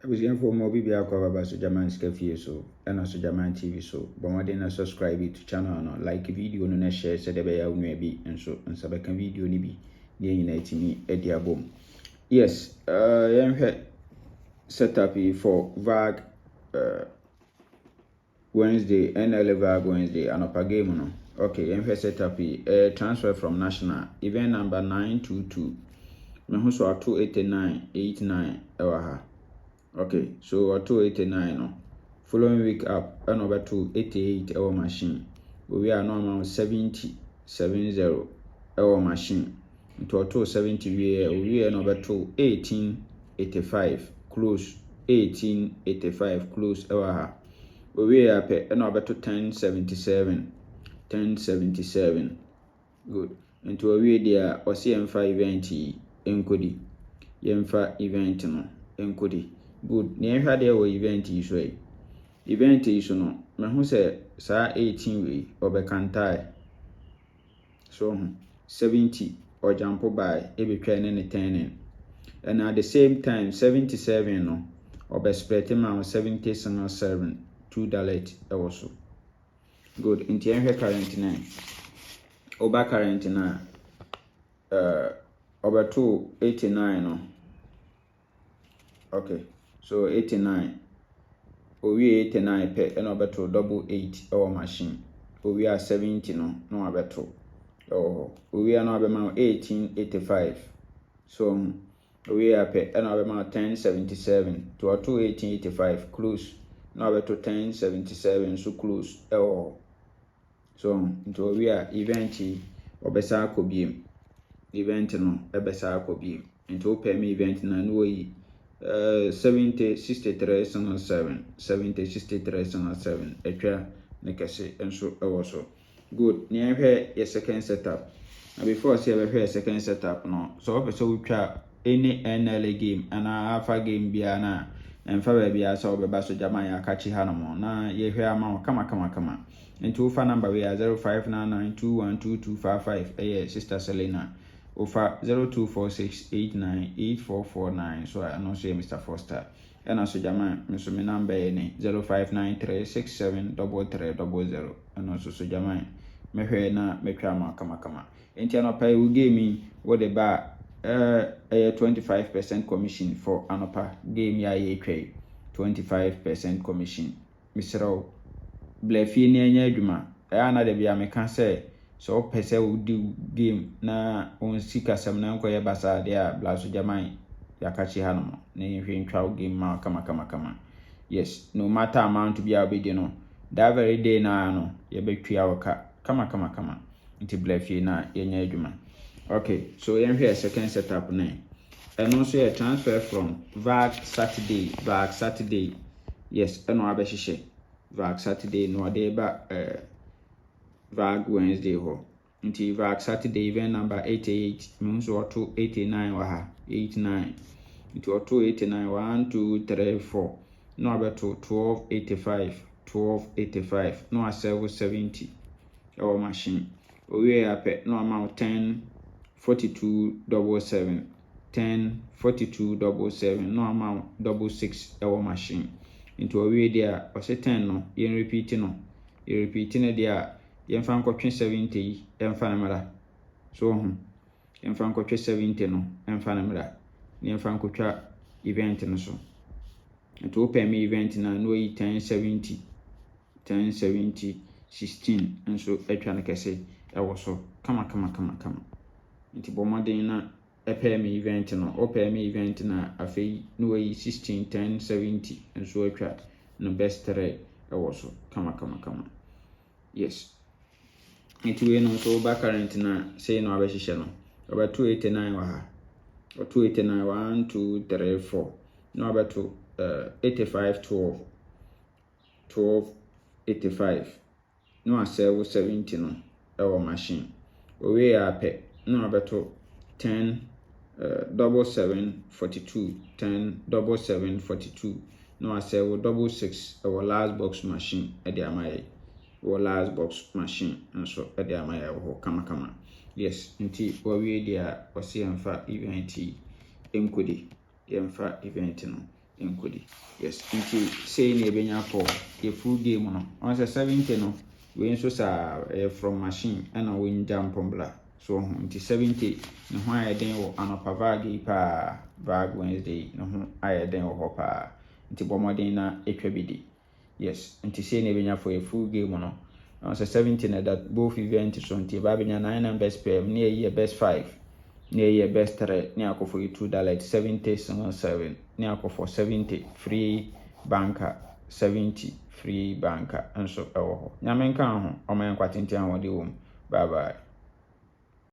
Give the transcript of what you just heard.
Abusua for more bibi akwa baba so German Scafe so and so German TV so but one day na subscribe to channel no like video no na share so de be ya unwa bi enso nsabeka video ni bi ne nyina etimi edi abom. Yes, setup for Vag Wednesday, Nla Vag Wednesday anopa game no. Okay, setup transfer from national event number 922. Me hu so 28989 ewa ha. Okay, so 289 no. Following week up, number 288 our machine. We are normal 70 our machine. Into 270 we are number 2 1885 close 1885 close our. We are pe number 2 1077 good. Into we there or CM5 event enkodi. Yemfa event no enkodi. Good. Near there were event is way. Event is no. Me who say sa 18 way or bekantai. So 70 or jump by every train and 10. And at the same time 77 no or be spread amount 77 $2 also. Good. In the current nine. Oba current na over 289 no. Okay. So 89. We 89 pe and over to double 8 our machine. We are 70 no abeto. Oh, we are now about 1885. So we are pe and over about 1077 to our 1885 close. Now abeto 1077 so close. Oh, so into we are event obesa kobi event no ebesa kobi into pay me event na no 706307 etwa ne kase enso ewo so good ne hwe your second setup and before say we hwe second setup no so person we twa any NLA game and alpha game bia na emfa ba bia so be ba so jama ya kachi ha no mo na ye hwe ama kama into fa number we are 0599212255 sister Selena over 0246898449 so I know say Mr. Foster and also Jama so my number any 0593673300 and also so Jama me hwe na me twa ma kama enti anopa we game me what the bar 25% commission for anopa game ya ye twa 25% commission Mr. Blefi ni anya adwuma na de bia me kan say so pese wo di game na on sika sam na nkoye basa de a blaso jaman yakachi ha no na hwe ntwa game ma kama yes no matter amount bia obedi no that very day na no ye betwa waka kama nti blefi na yenya adwuma. Okay, so yen hwe second setup na and also a transfer from Vag Saturday yes eno abehye Vag Saturday no dey ba Vag Wednesday ho. Nti Vag Saturday event number 88 means or 289 wa ha 89 into 289 1 2 3 4 no about 1285 no a 770 our machine we are pe no amount 104277 no amount 66 our machine into we there or say 10 no you repeat no there yemfa nkotwe 70 yemfa na mara so yemfa nkotwe 70 no yemfa na mara yemfa nkotwa event no so to pay me event na no 1070 16 enso etwa na kese ewo so kama nti bomoden na pay me event no o pay me event na afei no 16 1070 enso etwa no best 3 ewo so kama yes. It we no so back current na say no abehye no about 289 wa ha or 289 1 2 3 4 no about 85 12 85 no a 70 no our machine we are pe no about 10 7742 no a 66 our last box machine e dey amai or last box machine and so at the amaya ho kama yes nti we dia o se emfa event enkodi yemfa event no enkodi. Yes, nti say na ebenya for a full game no. On say 70 no, we nso sa from machine and we jump bla. So nti 70 ne ho ayeden wo Nla Vag pa Vag Wednesday ne ho ayeden wo ho pa. Nti bomodin na etwa bidi. Yes, nti say na ebenya for a full game no. On say 70 na that both events so nti ba benya 9 numbers per na ye best 5. Near your best 3, near for $2, 70 7, near for 70 free banker, 70 free banker, and so. Nyamenka, or man, quite in town with you. Bye bye.